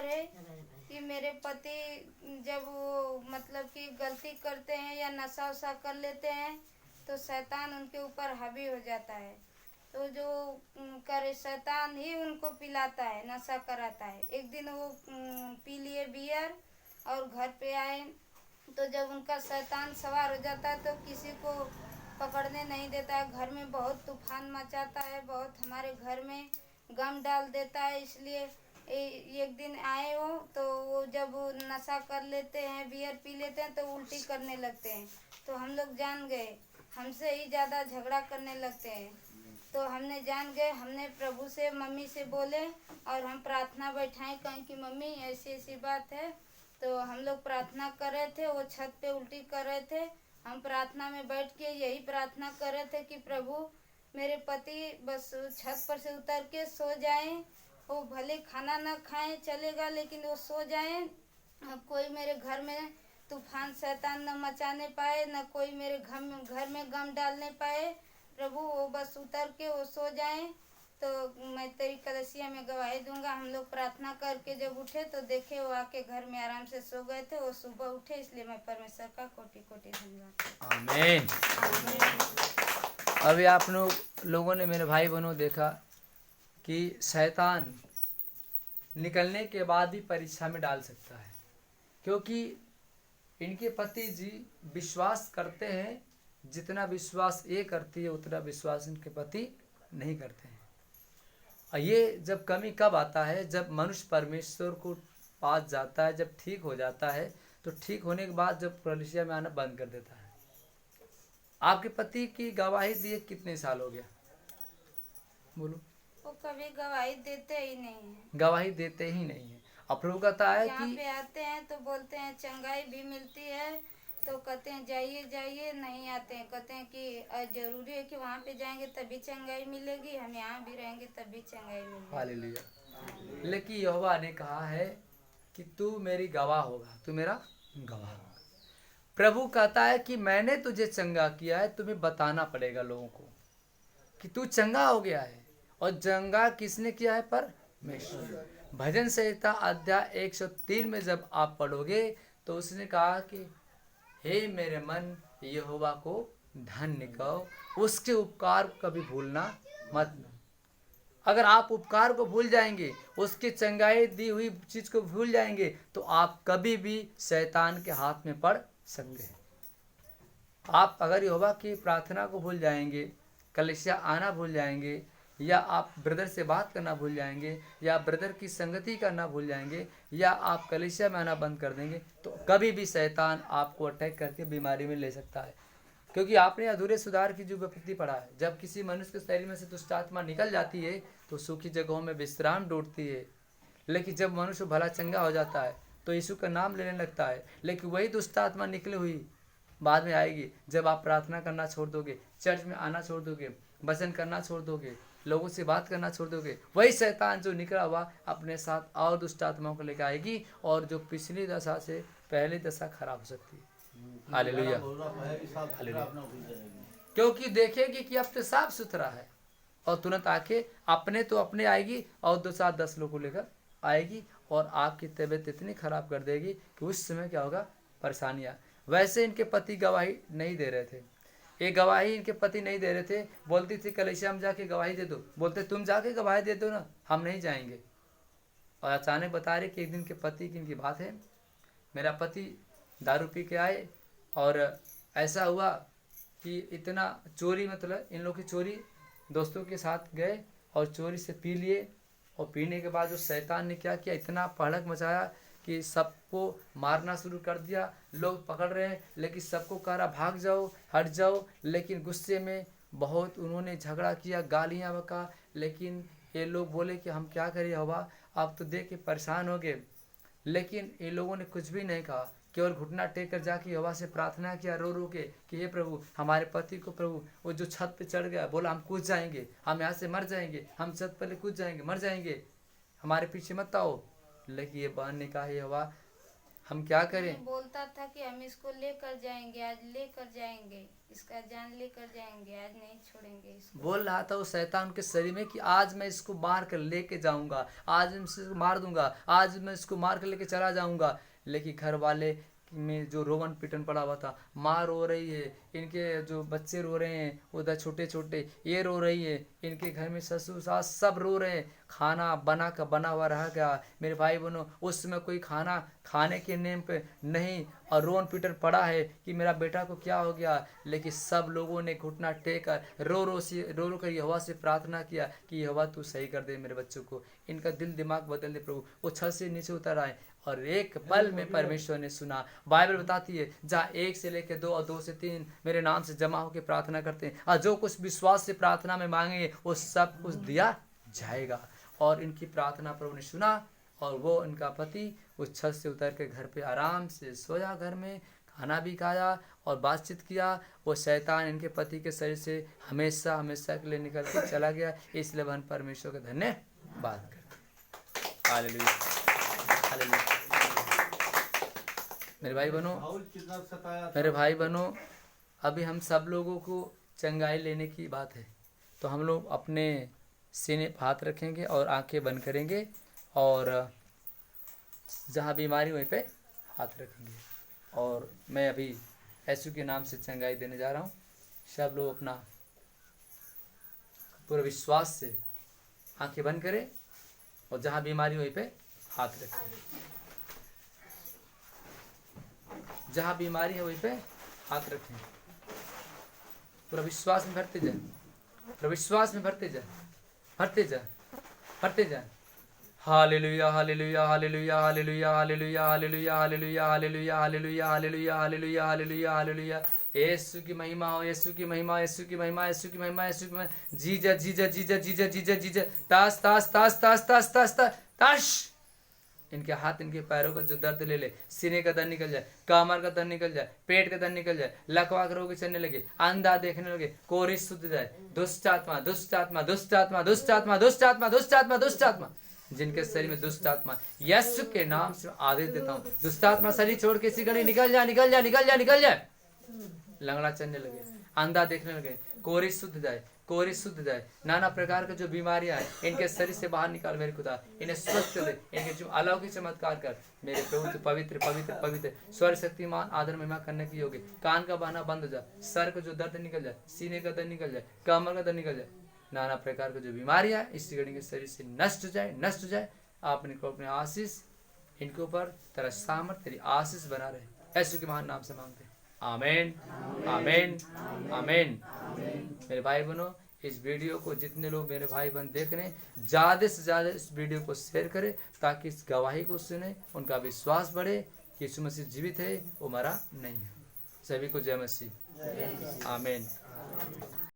ऊपर है कि मेरे पति जब वो मतलब कि गलती करते हैं या नशा वशा कर लेते हैं तो शैतान उनके ऊपर हावी हो जाता है। तो जो करे शैतान ही उनको पिलाता है, नशा कराता है। एक दिन वो पी लिए बियर और घर पे आए तो जब उनका शैतान सवार हो जाता है तो किसी को पकड़ने नहीं देता है। घर में बहुत तूफान मचाता है, बहुत हमारे घर में गम डाल देता है। इसलिए एक दिन आए वो तो वो जब नशा कर लेते हैं, बियर पी लेते हैं तो उल्टी करने लगते हैं। तो हम लोग जान गए, हमसे ही ज़्यादा झगड़ा करने लगते हैं। तो हमने जान गए, हमने प्रभु से मम्मी से बोले और हम प्रार्थना बैठाएं कहें कि मम्मी ऐसी ऐसी बात है। तो हम लोग प्रार्थना कर रहे थे, वो छत पे उल्टी कर रहे थे। हम प्रार्थना में बैठ के यही प्रार्थना कर रहे थे कि प्रभु मेरे पति बस छत पर से उतर के सो जाएं, वो भले खाना ना खाएं चलेगा लेकिन वो सो जाएं। कोई मेरे घर में तूफान शैतान न मचाने पाए, न कोई मेरे घर में गम डालने पाए। प्रभु वो बस उतर के वो सो जाएं तो मैं तेरी कलीसिया में गवाही दूंगा। हम लोग प्रार्थना करके जब उठे तो देखे वो आके घर में आराम से सो गए थे। वो सुबह उठे, इसलिए मैं परमेश्वर का कोटि कोटि धन्यवाद। आमीन। अभी आप लोगों ने मेरे भाई बहनों देखा कि शैतान निकलने के बाद ही परीक्षा में डाल सकता है, क्योंकि इनके पति जी विश्वास करते हैं। जितना विश्वास ये करती है उतना विश्वास इनके पति नहीं करते हैं। और ये जब कमी कब आता है, जब मनुष्य परमेश्वर को पास जाता है, जब ठीक हो जाता है, तो ठीक होने के बाद जब कलीसिया में आना बंद कर देता है। आपके पति की गवाही दिए कितने साल हो गया? बोलो। वो कभी गवाही देते ही नहीं है, गवाही देते ही नहीं है। और प्रभु कहता है यहाँ कि पे आते हैं तो बोलते हैं चंगाई भी मिलती है तो कहते हैं जाइए जाइए, नहीं आते हैं। कहते हैं कि जरूरी है कि वहाँ पे जाएंगे तभी चंगाई मिलेगी, हम यहाँ भी रहेंगे तभी चंगाई मिलेगी। हालेलुया। लेकिन यहोवा ने कहा है कि तू मेरी गवाह होगा, तू मेरा गवाह होगा। प्रभु कहता है कि मैंने तुझे चंगा किया है, तुम्हें बताना पड़ेगा लोगों को कि तू चंगा हो गया है। और चंगा किसने किया है? परमेश्वर। भजन संहिता अध्याय 103 में जब आप पढ़ोगे तो उसने कहा कि हे मेरे मन यहोवा को धन्य कहो, उसके उपकार को कभी भूलना मत। अगर आप उपकार को भूल जाएंगे, उसकी चंगाई दी हुई चीज को भूल जाएंगे, तो आप कभी भी शैतान के हाथ में पड़ सकते हैं। आप अगर यहोवा की प्रार्थना को भूल जाएंगे, कलीसिया आना भूल जाएंगे, या आप ब्रदर से बात करना भूल जाएंगे, या ब्रदर की संगति करना भूल जाएंगे, या आप कलीसिया में आना बंद कर देंगे, तो कभी भी शैतान आपको अटैक करके बीमारी में ले सकता है। क्योंकि आपने अधूरे सुधार की जो विपत्ति पढ़ा है, जब किसी मनुष्य के शरीर में से दुष्ट आत्मा निकल जाती है तो सूखी जगहों में विश्राम ढूंढती है। लेकिन जब मनुष्य भला चंगा हो जाता है तो यीशु का नाम लेने लगता है। लेकिन वही दुष्ट आत्मा निकली हुई बाद में आएगी जब आप प्रार्थना करना छोड़ दोगे, चर्च में आना छोड़ दोगे, वचन करना छोड़ दोगे, लोगों से बात करना छोड़ दोगे। वही शैतान जो निकला हुआ अपने साथ और दुष्ट आत्माओं को लेकर आएगी, और जो पिछली दशा से पहली दशा खराब हो सकती है। हालेलुया। क्योंकि देखेगी कि अब तो साफ सुथरा है, और तुरंत आके अपने तो अपने आएगी और 2-4-10 लोग को लेकर आएगी, और आपकी तबीयत इतनी खराब कर देगी कि उस समय क्या होगा? परेशानियाँ। वैसे इनके पति गवाही नहीं दे रहे थे, ये गवाही इनके पति नहीं दे रहे थे। बोलती थी कलीसिया में जाके गवाही दे दो, बोलते तुम जाके गवाही दे दो ना, हम नहीं जाएंगे। और अचानक बता रहे कि एक दिन के पति की इनकी बात है, मेरा पति दारू पी के आए और ऐसा हुआ कि इतना चोरी, मतलब इन लोग की चोरी, दोस्तों के साथ गए और चोरी से पी लिए। और पीने के बाद जो शैतान ने क्या किया, इतना पहड़क मचाया कि सबको मारना शुरू कर दिया। लोग पकड़ रहे हैं लेकिन सबको कह रहा भाग जाओ, हट जाओ। लेकिन गुस्से में बहुत उन्होंने झगड़ा किया, गालियाँ बका। लेकिन ये लोग बोले कि हम क्या करें हवा, आप तो देख के परेशान हो गए। लेकिन ये लोगों ने कुछ भी नहीं कहा, केवल घुटना टेक कर जाके यहोवा से प्रार्थना किया रो रो के कि हे प्रभु, हमारे पति को प्रभु, वो जो छत पे चढ़ गया, बोला हम कूद जाएंगे, हम यहाँ से मर जाएंगे, हम छत पर कूद जाएंगे, मर जाएंगे, हमारे पीछे मत आओ। लेकिन ये बहन ने कहा यहोवा, हम क्या करें? बोलता था कि हम इसको लेकर जाएंगे, आज लेकर जाएंगे, इसका जान लेकर जाएंगे, आज नहीं छोड़ेंगे इसको। बोल रहा था वो शैतान के शरीर में कि आज मैं इसको मार कर लेके जाऊंगा, आज मैं इसको मार दूंगा, आज मैं इसको मार कर लेके चला जाऊंगा। लेकिन घर वाले में जो रोवन पिटन पड़ा हुआ था, माँ रो रही है, इनके जो बच्चे रो रहे हैं उधर छोटे छोटे, ये रो रही है, इनके घर में ससुर सास सब रो रहे हैं, खाना बना हुआ रह गया। मेरे भाई बहनों, उस समय कोई खाना खाने के नेम पे नहीं, और रोन पीटर पड़ा है कि मेरा बेटा को क्या हो गया। लेकिन सब लोगों ने घुटना टेक कर रो रो कर यहोवा से प्रार्थना किया कि यहोवा तू सही कर दे मेरे बच्चों को, इनका दिल दिमाग बदल दे प्रभु। वो छत से नीचे उतर आए और एक पल में परमेश्वर ने सुना। बाइबल बताती है जहाँ 1 से लेकर 2 और 2 से 3 मेरे नाम से जमा होकर प्रार्थना करते हैं, और जो कुछ विश्वास से प्रार्थना में मांगेंगे वो सब कुछ दिया जाएगा। और इनकी प्रार्थना प्रभु ने सुना, और वो इनका पति उस छत से उतर के घर पे आराम से सोया, घर में खाना भी खाया और बातचीत किया। वो शैतान इनके पति के शरीर से हमेशा हमेशा के लिए निकल के चला गया। इसलिए हम परमेश्वर का धन्यवाद करते हैं। Hallelujah, hallelujah. मेरे भाई बहनों, अभी हम सब लोगों को चंगाई लेने की बात है, तो हम लोग अपने सीने पर हाथ रखेंगे और आंखें बंद करेंगे, और जहाँ बीमारी वहीं पे हाथ रखेंगे। और मैं अभी यीशु के नाम से चंगाई देने जा रहा हूँ। सब लोग अपना पूरे विश्वास से आंखें बंद करें और जहाँ बीमारी वहीं पे हाथ रखें। जहाँ बीमारी है वहीं पे हाथ रखें। पूरा विश्वास में भरते जाए, पूरा विश्वास में भरते जाए, भरते जाए, भरते जाए। Hallelujah, hallelujah, hallelujah, hallelujah, hallelujah, hallelujah, hallelujah, hallelujah, hallelujah, hallelujah, hallelujah, hallelujah, hallelujah. यीशु की महिमा हो, यीशु की महिमा, यीशु की महिमा, यीशु की महिमा, यीशु की महिमा। जीजा जीजा जीजा जीजा जीजा जीजा, ताश ताश ताश ताश ताश ताश ताश। इनके हाथ इनके पैरों का जो दर्द ले ले, सीने का दर्द निकल जाए, कमर का दर्द निकल जाए, पेट का दर्द निकल जाए, लकवा के रोग चलने लगे, अंधा देखने लगे, कोरी शुद्ध जाए। दुष्ट आत्मा, दुष्ट आत्मा, दुष्ट आत्मा, दुष्ट आत्मा, दुष्ट आत्मा, दुष्ट आत्मा, दुष्ट आत्मा, जिनके शरीर में दुष्ट आत्मा, यीशु के नाम से आदेश देता हूँ, दुष्ट आत्मा शरीर छोड़ के इसी घड़ी निकल जाए, निकल जाए, निकल जाए, निकल जाए। लंगड़ा चलने लगे, अंधा देखने लगे, कोरी शुद्ध जाए, कोरी शुद्ध जाए। नाना प्रकार की जो बीमारियां हैं इनके शरीर से बाहर निकाल मेरे खुदा, इन्हें स्वस्थ दे, इनके जो अलौकिक चमत्कार कर मेरे प्रभु। तो पवित्र पवित्र पवित्र, स्वर शक्तिमान, आदर महिमा करने की योग्य। कान का बहाना बंद हो जाए, सर का जो दर्द निकल जाए, सीने का दर्द निकल जाए, कमर का दर्द निकल जाए। नाना प्रकार की जो बीमारियां इस घड़ी के शरीर से नष्ट हो जाए, नष्ट हो जाए। आपने को अपने आशीष इनके ऊपर, तेरा सामर्थ, तेरी आशीष बना रहे। यीशु के महान नाम से मांगते हैं, आमीन, आमीन, आमीन। मेरे भाई बहनों, इस वीडियो को जितने लोग मेरे भाई बहन देख रहे हैं, ज़्यादा से ज़्यादा इस वीडियो को शेयर करें, ताकि इस गवाही को सुने, उनका विश्वास बढ़े कि यीशु मसीह जीवित है, वो मरा नहीं है। सभी को जय मसीह, आमीन।